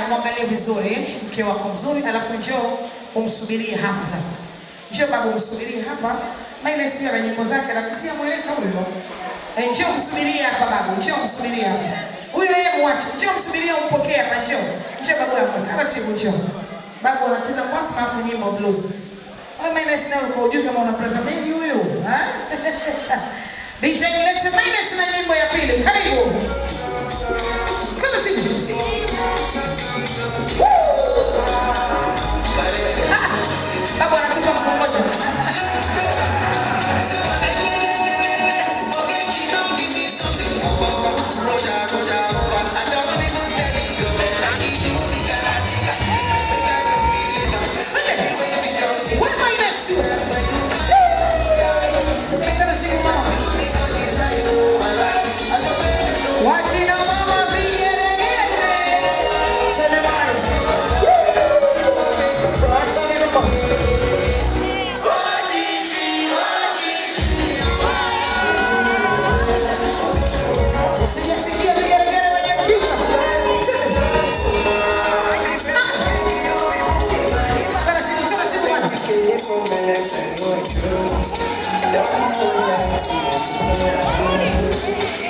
Mwangalie vizuri mke wako mzuri, alafu njoo umsubirie hapa sasa. Njoo babu umsubirie hapa. Maana sio na nyimbo zake anakutia mweleka huyo. Njoo umsubirie hapa babu, njoo umsubirie hapa. Huyo yeye muache. Njoo umsubirie umpokee hapa njoo. Njoo babu yako taratibu njoo. Babu anacheza kwasi maafu nyimbo blues. Maana sina uko ujue kama unapenda mengi huyo, ha? DJ let's maana sina nyimbo ya pili. Karibu. Sasa sisi Babu anatupa mkongojo.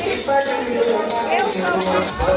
If I do you